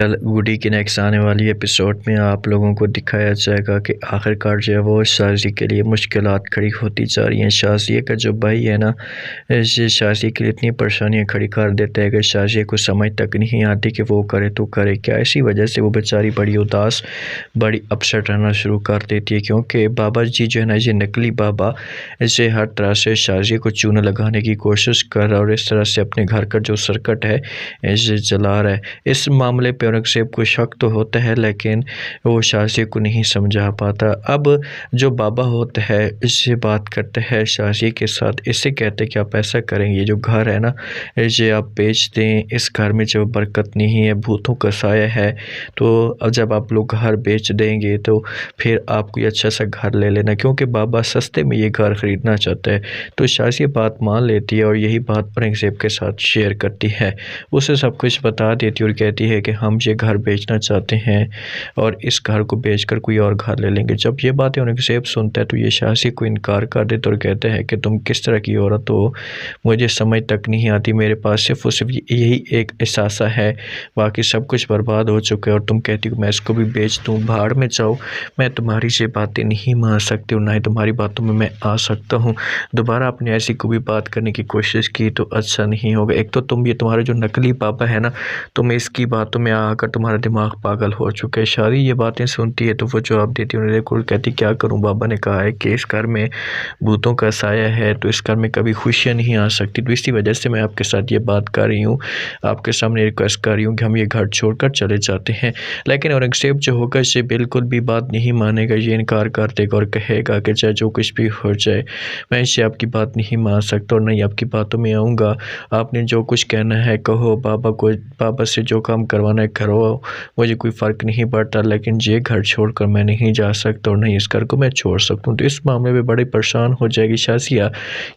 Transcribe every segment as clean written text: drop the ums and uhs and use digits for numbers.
कल गुडी के नेक्स्ट आने वाली एपिसोड में आप लोगों को दिखाया जाएगा कि आखिरकार जो है वो शाज़ी के लिए मुश्किलात खड़ी होती जा रही हैं। शाज़िया का जो भाई है ना, ये शाज़ी के लिए इतनी परेशानियां खड़ी कर देता है कि शाज़िया को समझ तक नहीं आती कि वो करे तो करे क्या। इसी वजह से वो बेचारी बड़ी उदास, बड़ी अपसेट रहना शुरू कर देती है, क्योंकि बाबा जी जो है ना, ये नकली बाबा इसे हर तरह से शाज़िया को चूना लगाने की कोशिश कर रहा है और इस तरह से अपने घर का जो सर्किट है इसे चला रहा है। इस मामले पे औरंगज़ेब को शक तो होता है, लेकिन वो शाज़िया को नहीं समझा पाता। अब जो बाबा होता है इससे बात करते हैं शाज़िया के साथ, इससे कहते हैं कि आप ऐसा करेंगे, ये जो घर है ना ये आप बेच दें, इस घर में जो बरकत नहीं है, भूतों का साया है, तो अब जब आप लोग घर बेच देंगे तो फिर आप कोई अच्छा सा घर ले लेना, क्योंकि बाबा सस्ते में ये घर ख़रीदना चाहता है। तो शाज़िया बात मान लेती है और यही बात औरंगज़ेब के साथ शेयर करती है, उसे सब कुछ बता देती है और कहती है कि हम ये घर बेचना चाहते हैं और इस घर को बेचकर कोई और घर ले लेंगे। जब ये बातें औरंगज़ेब सुनता है तो ये शाज़िया को इनकार कर देता और कहते हैं कि तुम किस तरह की औरत हो, मुझे समझ तक नहीं आती, मेरे पास सिर्फ और सिर्फ यही एक एहसासा है, बाकी सब कुछ बर्बाद हो चुका है और तुम कहती हो मैं इसको भी बेच दूँ, भाड़ में जाओ, मैं तुम्हारी ये बातें नहीं मान सकती और ना ही तुम्हारी बातों में मैं आ सकता हूँ। दोबारा आपने ऐसी कोई भी बात करने की कोशिश की तो अच्छा नहीं होगा। एक तो तुम ये तुम्हारा जो नकली बाबा है ना, तुम इसकी बातों में आकर तुम्हारा दिमाग पागल हो चुका है। शादी ये बातें सुनती है तो वो जवाब देती है, उन्हें देखो कहती क्या करूं, बाबा ने कहा है कि इस घर में भूतों का साया है तो इस घर में कभी खुशियां नहीं आ सकती, तो इसी वजह से मैं आपके साथ ये बात कर रही हूँ, आपके सामने रिक्वेस्ट कर रही हूँ कि हम ये घर छोड़कर चले जाते हैं। लेकिन औरंगज़ेब जो होगा इसे बिल्कुल भी बात नहीं मानेगा, ये इनकार कर देगा और कहेगा कि चाहे जो कुछ भी हो जाए मैं इसे आपकी बात नहीं मान सकता और नहीं आपकी बातों में आऊँगा, आपने जो कुछ कहना है कहो, बाबा से जो काम करवाना है करो, मुझे कोई फ़र्क नहीं पड़ता, लेकिन ये घर छोड़कर मैं नहीं जा सकता और नहीं इस घर को मैं छोड़ सकता हूँ। तो इस मामले में बड़ी परेशान हो जाएगी शाज़िया,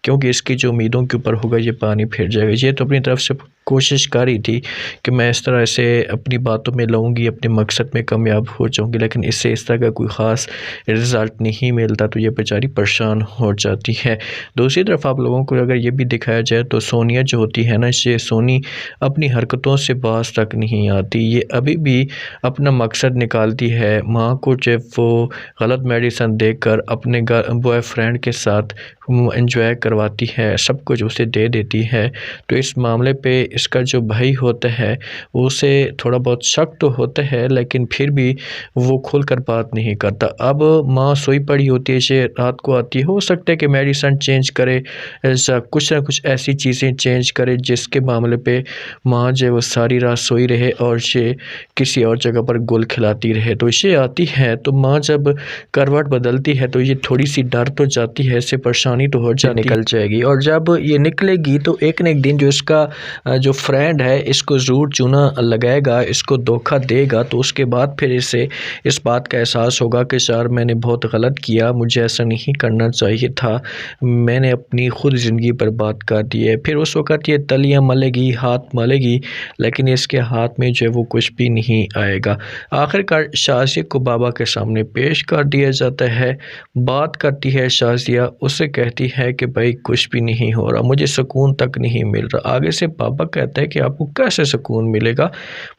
क्योंकि इसकी जो उम्मीदों के ऊपर होगा ये पानी फिर जाएगा। ये तो अपनी तरफ से कोशिश कर रही थी कि मैं इस तरह से अपनी बातों में लाऊंगी, अपने मकसद में कामयाब हो जाऊंगी, लेकिन इससे इस तरह का कोई ख़ास रिज़ल्ट नहीं मिलता, तो ये बेचारी परेशान हो जाती है। दूसरी तरफ आप लोगों को अगर ये भी दिखाया जाए तो सोनिया जो होती है ना, ये सोनी अपनी हरकतों से बाज तक नहीं आती, ये अभी भी अपना मकसद निकालती है। माँ को जब वो गलत मेडिसिन देकर अपने बॉयफ्रेंड के साथ एंजॉय करवाती है, सब कुछ उसे दे देती है, तो इस मामले पे इसका जो भाई होता है उसे थोड़ा बहुत शक तो होता है, लेकिन फिर भी वो खुलकर बात नहीं करता। अब माँ सोई पड़ी होती है, ये रात को आती है, हो सकता है कि मेडिसिन चेंज करे, ऐसा कुछ ना कुछ ऐसी चीज़ें चेंज करे जिसके मामले पे माँ जो वो सारी रात सोई रहे और ये किसी और जगह पर गुल खिलाती रहे। तो ये आती है तो माँ जब करवट बदलती है तो ये थोड़ी सी डर तो जाती है, इससे परेशानी तो हो जाती, निकल जाएगी, और जब ये निकलेगी तो एक न एक दिन जो इसका जो फ्रेंड है इसको ज़रूर चूना लगाएगा, इसको धोखा देगा, तो उसके बाद फिर इसे इस बात का एहसास होगा कि यार मैंने बहुत गलत किया, मुझे ऐसा नहीं करना चाहिए था, मैंने अपनी खुद ज़िंदगी बर्बाद कर दी है। फिर उस वक़्त ये तलियाँ मलेगी, हाथ मलेगी, लेकिन इसके हाथ में जो है वो कुछ भी नहीं आएगा। आखिरकार शाज़िया को बाबा के सामने पेश कर दिया जाता है। बात करती है शाज़िया, उससे कहती है कि भाई कुछ भी नहीं हो रहा, मुझे सुकून तक नहीं मिल रहा। आगे से बाबा कहता है कि आपको कैसे सुकून मिलेगा,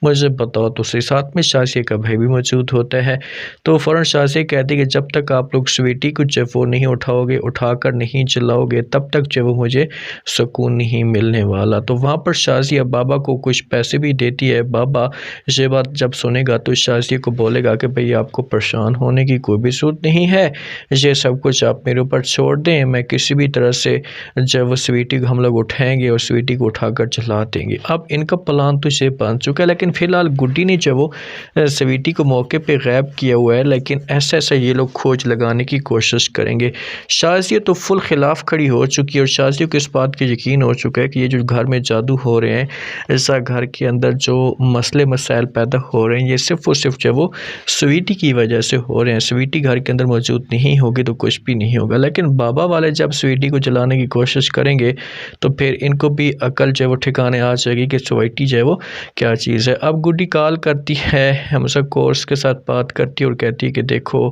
मुझे बताओ। तो उसके साथ में शाज़िया का भाई भी मौजूद होता है। तो फ़ौरन शाज़िया कहती है कि जब तक आप लोग स्वीटी को जो वो नहीं उठाओगे, उठाकर नहीं चलाओगे, तब तक जो वो मुझे सुकून नहीं मिलने वाला। तो वहाँ पर शाज़िया बाबा को कुछ पैसे भी देती है। बाबा ये बात जब सुनेगा तो शाज़िया को बोलेगा कि भाई आपको परेशान होने की कोई भी ज़रूरत नहीं है, ये सब कुछ आप मेरे ऊपर छोड़ दें, मैं किसी भी तरह से जब स्वीटी को हम लोग उठाएंगे और स्वीटी को उठाकर चला देंगे। अब इनका प्लान तो ये बन चुका है, लेकिन फ़िलहाल गुड्डी ने जो वो स्वीटी को मौके पे गायब किया हुआ है, लेकिन ऐसा ये लोग खोज लगाने की कोशिश करेंगे। शाज़िया तो फुल खिलाफ खड़ी हो चुकी है और शाज़िया को इस बात का यकीन हो चुका है कि ये जो घर में जादू हो रहे हैं, ऐसा घर के अंदर जो मसले मसाइल पैदा हो रहे हैं, ये सिर्फ़ और सिर्फ जो वो स्वीटी की वजह से हो रहे हैं। स्वीटी घर के अंदर मौजूद नहीं होगी तो कुछ भी नहीं होगा, लेकिन बाबा वाले जब स्वीटी को जलाने की कोशिश करेंगे तो फिर इनको भी अकल जो है वो ठिकाने आ जाएगी कि स्वीटी जो है वो क्या चीज़ है। अब गुड्डी कॉल करती है हमसा कोर्स के साथ, बात करती है और कहती है कि देखो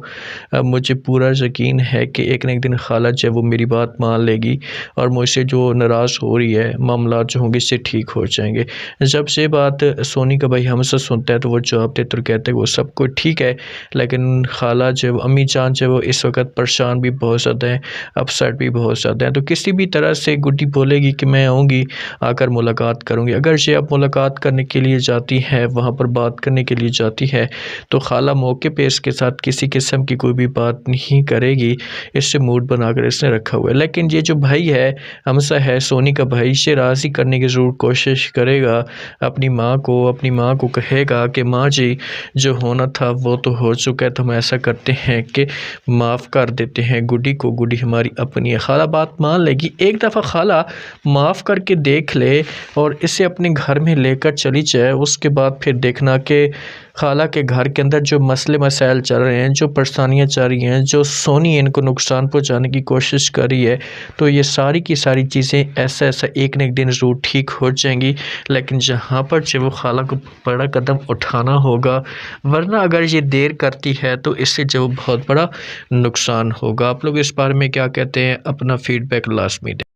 अब मुझे पूरा यकीन है कि एक न एक दिन खाला जो है वो मेरी बात मान लेगी और मुझसे जो नाराज़ हो रही है, मामला जो होंगे इससे ठीक हो जाएंगे। जब से बात सोनी का भाई हमसे सुनता है तो वो जवाब देते और कहते हैं वो सब कुछ ठीक है, लेकिन खाला जो अम्मी जान जो वो इस वक्त परेशान भी बहुत ज़्यादा हैं, अपसेट भी बहुत ज़्यादा हैं। तो किसी भी तरह से गुड्डी बोलेगी कि मैं आऊँगी, आकर मुलाकात करूँगी। अगर ये अब मुलाकात करने के लिए जाती है, वहाँ पर बात करने के लिए जाती है, तो खाला मौके पे इसके साथ किसी किस्म की कोई भी बात नहीं करेगी। इससे मूड बनाकर इसने रखा हुआ है। लेकिन ये जो भाई है, हमसा है, सोनी का भाई, इसे राज़ी करने की ज़रूर कोशिश करेगा। अपनी माँ को कहेगा कि माँ जी, जो होना था वो तो हो चुका है, तो हम ऐसा करते हैं कि माफ़ कर देते हैं गुड्डी को। गुड्डी हमारी अपनी है। खाला बात मान लेगी। एक दफ़ा खाला माफ़ करके देख ले और इसे अपने घर में लेकर चली जाए, उसके बाद फिर देखना कि खाला के घर के अंदर जो मसले मसाइल चल रहे हैं, जो परेशानियाँ चल रही हैं, जो सोनी इनको नुकसान पहुँचाने की कोशिश कर रही है, तो ये सारी की सारी चीज़ें ऐसा एक न एक दिन ज़रूर ठीक हो जाएंगी। लेकिन जहाँ पर जो वो खाला को बड़ा कदम उठाना होगा, वरना अगर ये देर करती है तो इससे जो बहुत बड़ा नुकसान होगा। आप लोग इस बारे में क्या कहते हैं? अपना फीडबैक लाज़मी दें।